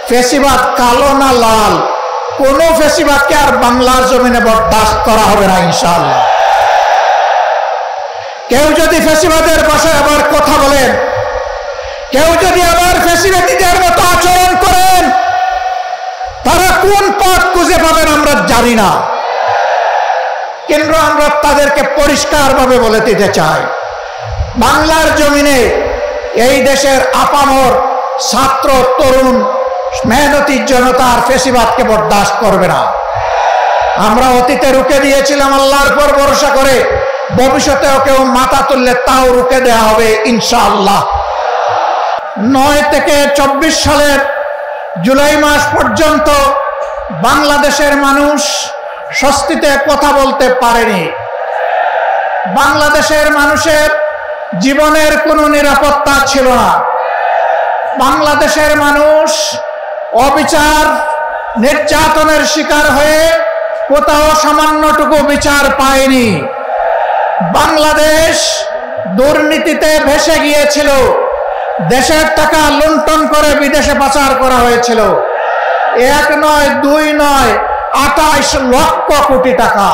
ফেসিবাদ কালো না লাল, কোন ফেসিবাদকে আর বাংলার জমিনে বরদাস্ত করা হবে না ইনশাআল্লাহ। কেউ যদি ফেসিবাদের ভাষায় আবার কথা বলেন, কেউ যদি আবার ফেসিবাদীদের মতো আচরণ করেন, তারা কোন পথ খুঁজে পাবেন আমরা জানি না, কিন্তু আমরা তাদেরকে পরিষ্কারভাবে বলে দিতে চাই, বাংলার জমিনে এই দেশের আপামর ছাত্র তরুণ মেহনতি জনতার ফেসিবাদকে বরদাস্ত করবে না। আমরা অতীতে রুখে দিয়েছিলাম আল্লাহর উপর ভরসা করে, ভবিষ্যতেও কেউ মাথা তুললে তাও রুখে দেওয়া হবে ইনশাআল্লাহ। 9 থেকে 24 সালের জুলাই মাস পর্যন্ত বাংলাদেশের মানুষ স্বস্তিতে কথা বলতে পারেনি। বাংলাদেশের মানুষের জীবনের কোনো নিরাপত্তা ছিল না। বাংলাদেশের মানুষ অবিচার নির্যাতনের শিকার হয়ে কোথাও সামান্যটুকু বিচার পায়নি। বাংলাদেশ দুর্নীতিতে ভেসে গিয়েছিল, দেশের টাকা লুণ্ঠন করে বিদেশে পাচার করা হয়েছিল। 1 নয় 2 নয় 28 লক্ষ কোটি টাকা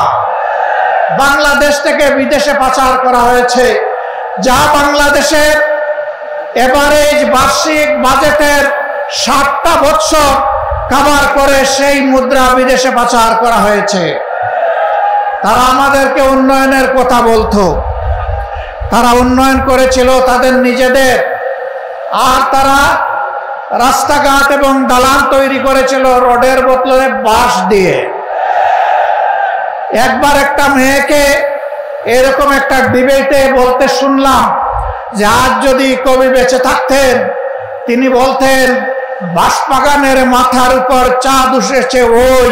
বাংলাদেশ থেকে বিদেশে পাচার করা হয়েছে, যা বাংলাদেশের এভারেজ বার্ষিক বাজেটের 60টা বছর কভার করে সেই মুদ্রা বিদেশে পাচার করা হয়েছে। তারা আমাদেরকে উন্নয়নের কথা বলতো, তারা উন্নয়ন করেছিল তাদের নিজেদের, আর তারা রাস্তাঘাট এবং দালান তৈরি করেছিল রোডের বদলে বাঁশ দিয়ে। একবার একটা মেয়েকে এরকম একটা ডিবেটে বলতে শুনলাম যে আজ যদি কবি বেঁচে থাকতেন, তিনি বলতেন বাঁশবাগানের মাথার উপর চাঁদ উঠেছে, ওই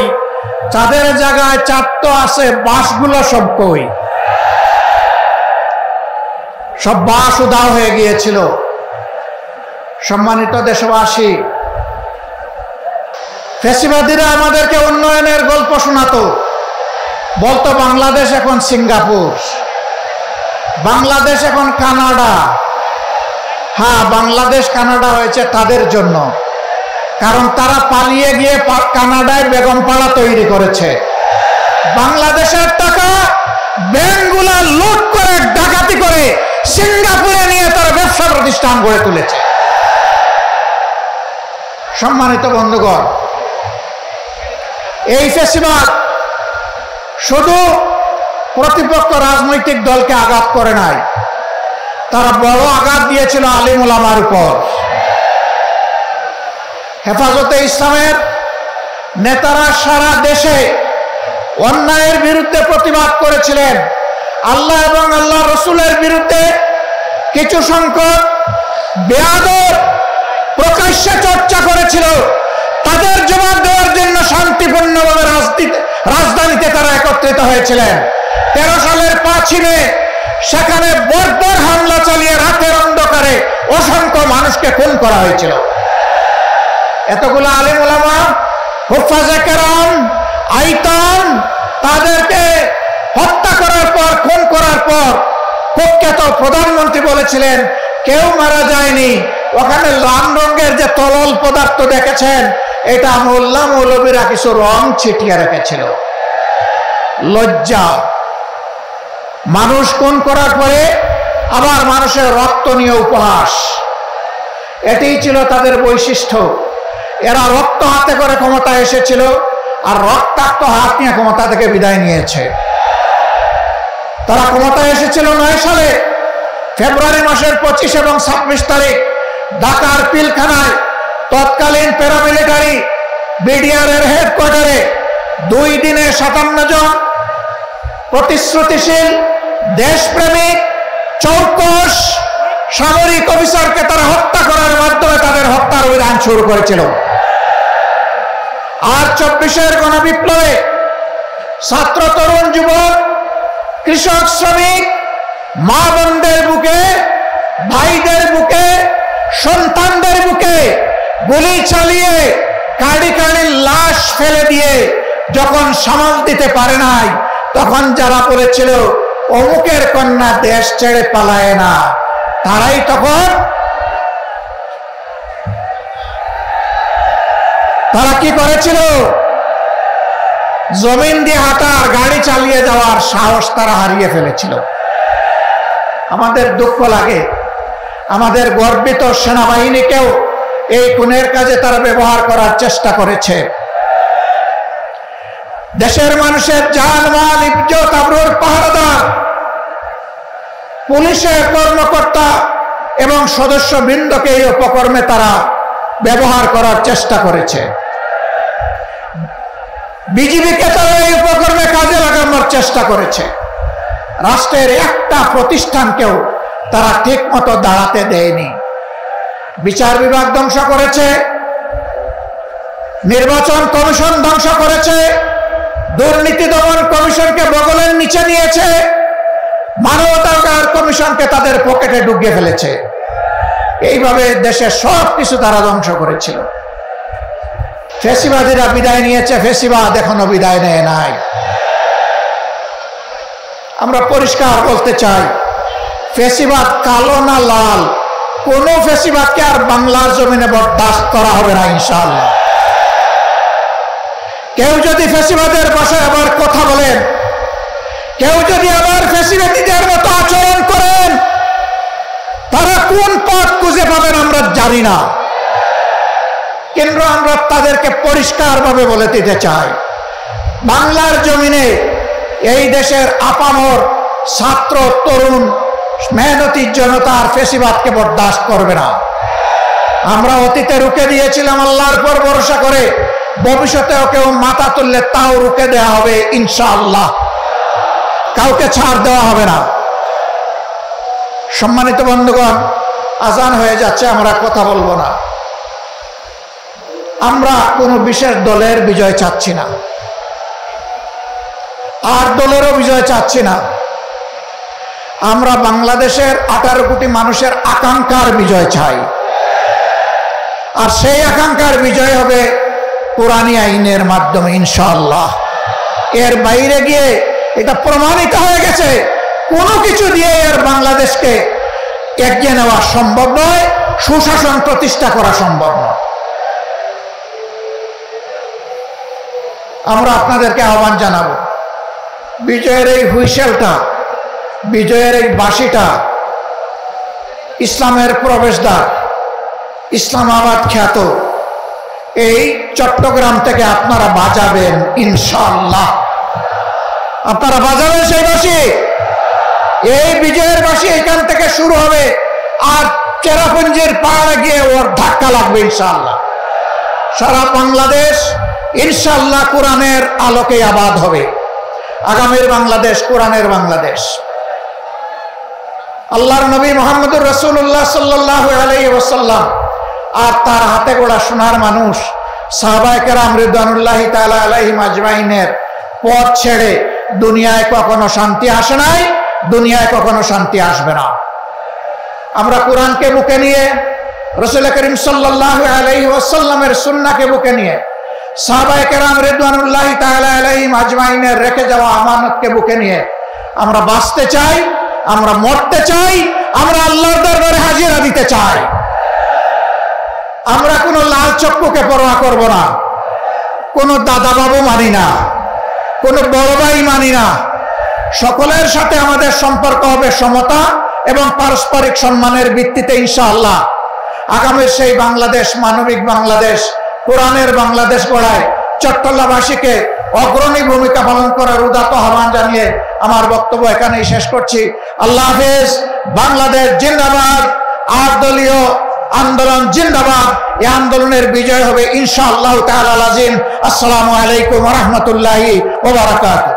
চাঁদের জায়গায় চাঁদ তো আছে, বাঁশগুলো সব কই, সব বাঁশ উধাও হয়ে গিয়েছিল। সম্মানিত দেশবাসী, ফ্যাসিবাদীরা আমাদেরকে উন্নয়নের গল্প শোনাতো, বলতো বাংলাদেশ এখন সিঙ্গাপুর, বাংলাদেশ এখন কানাডা। হ্যাঁ, বাংলাদেশ কানাডা হয়েছে তাদের জন্য, কারণ তারা পালিয়ে গিয়ে কানাডায় বেগমপাড়া তৈরি করেছে। বাংলাদেশের টাকা ব্যাংকগুলা লুট করে ডাকাতি করে সিঙ্গাপুরে নিয়ে তারা ব্যবসা প্রতিষ্ঠান গড়ে তুলেছে। সম্মানিত বন্ধুগণ, এই ফ্যাসিবাদ শুধু প্রতিপক্ষ রাজনৈতিক দলকে আঘাত করে নাই, তারা বড় আঘাত দিয়েছিল আলিম ওলামার উপর। হেফাজতে ইসলামের নেতারা সারা দেশে অন্যায়ের বিরুদ্ধে প্রতিবাদ করেছিলেন। আল্লাহ এবং আল্লাহ রসুলের বিরুদ্ধে কিছু সংখ্যক বেয়াদব প্রকাশ্যে চর্চা করেছিল, তাদের জবাব দেওয়ার জন্য শান্তিপূর্ণভাবে রাজধানীতে তারা একত্রিত হয়েছিলেন। 13 সালের 5ই মে সেখানে বর্বর হামলা চালিয়ে রাতের অন্ধকারে অসংখ্য মানুষকে খুন করা হয়েছিল। এতগুলো আলিম ওলামা, হুফাজে কেরাম, আইতাম, তাদেরকে হত্যা করার পর, খুন করার পর কুখ্যাত প্রধানমন্ত্রী বলেছিলেন কেউ মারা যায়নি, ওখানে লাল রঙের যে তরল পদার্থ দেখেছেন এটা মোল্লা মৌলবীরা কিছু রং ছিটিয়ে রেখেছিল। লজ্জা! মানুষ খুন করার পরে আবার মানুষের রক্ত নিয়ে উপহাস, এটাই ছিল তাদের বৈশিষ্ট্য। এরা রক্ত হাতে করে ক্ষমতায় এসেছিল, আর রক্তাক্ত হাত নিয়ে ক্ষমতা থেকে বিদায় নিয়েছে। তারা ক্ষমতায় এসেছিল 9 সালে ফেব্রুয়ারি মাসের 25 এবং 26 তারিখ ঢাকার পিলখানায় তৎকালীন প্যারামিলিটারি বিডিআরের হেডকোয়ার্টারে 2 দিনে 57 জন প্রতিশ্রুতিশীল দেশপ্রেমিক চৌকস সামরিক অফিসারকে তারা হত্যা করার মাধ্যমে তাদের হত্যার অভিযান শুরু করেছিল। আর 24-এর গণবিপ্লবে ছাত্র, তরুণ, যুবক, কৃষক, শ্রমিক, মা বোনদের বুকে, ভাইদের বুকে, সন্তানদের বুকে গুলি চালিয়ে কাড়ি কাড়ি লাশ ফেলে দিয়ে যখন সামাল দিতে পারে নাই, তখন যারা বলেছিল অমুকের কন্যা দেশ ছেড়ে পালায় না, তারাই তখন তারা কি করেছিল? জমিন দিয়ে হাঁটার, গাড়ি চালিয়ে যাওয়ার সাহস তারা হারিয়ে ফেলেছিল। আমাদের দুঃখ লাগে, আমাদের গর্বিত সেনাবাহিনীকেও এই খুনের কাজে তারা ব্যবহার করার চেষ্টা করেছে। দেশের মানুষের জান মাল ইজ্জত আবরুর পাহারাদার পুলিশের কর্মকর্তা এবং সদস্যবৃন্দকে এই উপকর্মে তারা ব্যবহার করার চেষ্টা করেছে। বিজিবিকে তারা এই উপকর্মে কাজে লাগানোর চেষ্টা করেছে। রাষ্ট্রের একটা প্রতিষ্ঠানকেও তারা ঠিক মতো দাঁড়াতে দেয়নি। বিচার বিভাগ ধ্বংস করেছে, নির্বাচন কমিশন ধ্বংস করেছে, দুর্নীতি দমন কমিশনকে বগলের নিচে নিয়েছে, মানবাধিকার কমিশনকে তাদের পকেটে ঢুকিয়ে ফেলেছে। এইভাবে দেশের সব কিছু তারা ধ্বংস করেছিল। ফ্যাসিবাদীরা বিদায় নিয়েছে, ফ্যাসিবাদ এখনো বিদায় নেয় নাই। আমরা পরিষ্কার বলতে চাই, ফ্যাসিবাদ কালো না লাল, কোন ফ্যাসিবাদকে আর বাংলার জমিনে বরদাস্ত করা হবে না ইনশাআল্লাহ। কেউ যদি ফ্যাসিবাদের ভাষায় আবার কথা বলেন, কেউ যদি আবার ফ্যাসিবাদীদের মতো আচরণ করেন, তারা কোন পথ খুঁজে পাবেন আমরা জানি না, কিন্তু আমরা তাদেরকে পরিষ্কারভাবে বলে দিতে চাই, বাংলার জমিনে এই দেশের আপামর ছাত্র তরুণ মেহনতি জনতার ফ্যাসিবাদকে বরদাস্ত করবে না। আমরা অতীতে রুখে দিয়েছিলাম আল্লাহর উপর ভরসা করে, ভবিষ্যতেও কেউ মাথা তুললে তাও রুখে দেওয়া হবে ইনশাআল্লাহ, কাউকে ছাড় দেওয়া হবে না। সম্মানিত বন্ধুগণ, আজান হয়ে যাচ্ছে, আমরা কথা বলবো না। আমরা কোনো বিশেষ দলের বিজয় চাচ্ছি না, আর দলেরও বিজয় চাচ্ছি না। আমরা বাংলাদেশের 18 কোটি মানুষের আকাঙ্ক্ষার বিজয় চাই, আর সেই আকাঙ্ক্ষার বিজয় হবে কোরআনী আইনের মাধ্যমে ইনশাআল্লাহ। এর বাইরে গিয়ে এটা প্রমাণিত হয়ে গেছে, কোনো কিছু দিয়ে এর বাংলাদেশকে এগিয়ে নেওয়া সম্ভব নয়, সুশাসন প্রতিষ্ঠা করা সম্ভব নয়। আমরা আপনাদেরকে আহ্বান জানাবো, বিজয়ের এই হুইসেলটা, বিজয়ের এই বাঁশিটা ইসলামের প্রবেশদ্বার, ইসলামাবাদ খ্যাত এই চট্টগ্রাম থেকে আপনারা বাজাবেন ইনশাআল্লাহ। আপনারা বাজাবেন সেই বাঁশি, এই বিজয়ের বাঁশি এখান থেকে শুরু হবে, আর চেরাপুঞ্জির পাহাড়ে গিয়ে ওর ধাক্কা লাগবে ইনশাআল্লাহ। সারা বাংলাদেশ ইনশাআল্লাহ কোরআনের আলোকে আবাদ হবে। আগামীর বাংলাদেশ কোরআনের বাংলাদেশ। আল্লাহর নবী মুহাম্মদুর রাসূলুল্লাহ সাল্লাল্লাহু আলাইহি ওয়াসাল্লাম আর তার হাতে গড়া সোনার মানুষ সাহাবায়ে কেরাম রিদওয়ানুল্লাহি তাআলা আলাইহিম আজমাইনের পথ ছেড়ে দুনিয়ায় কখনো শান্তি আসে নাই, দুনিয়ায় কখনো শান্তি আসবে না। আমরা কোরআনকে বুকে নিয়ে, রাসূল করিম সাল্লাল্লাহু আলাইহি ওয়াসাল্লামের সুন্নাহকে বুকে নিয়ে, সাহাবায়ে কেরাম রিদওয়ানুল্লাহি তাআলা আলাইহিম আজমাইনের রেখে যাওয়া আমানতকে বুকে নিয়ে আমরা বাঁচতে চাই, আমরা মরতে চাই, আমরা আল্লাহর দরবারে হাজিরা দিতে চাই। আমরা কোনো লাল চক্ষুকে পরোয়া করব না, কোনো দাদা বাবু মানি না, কোনো বড় ভাই মানি না। সকলের সাথে আমাদের সম্পর্ক হবে সমতা এবং পারস্পরিক সম্মানের ভিত্তিতে ইনশাআল্লাহ। আগামীর সেই বাংলাদেশ, মানবিক বাংলাদেশ, কোরআনের বাংলাদেশ গড়ায় চট্টগ্রামবাসীকে অগ্রণী ভূমিকা পালন করার উদাত্ত আহ্বান জানিয়ে আমার বক্তব্য এখানেই শেষ করছি। আল্লাহ হাফেজ। বাংলাদেশ জিন্দাবাদ। 8 দলীয় আন্দোলন জিন্দাবাদ। এই আন্দোলনের বিজয় হবে ইনশাআল্লাহ তাআলা আজিম। আসসালামু আলাইকুম ওয়া রাহমাতুল্লাহি ওয়া বারাকাতুহু।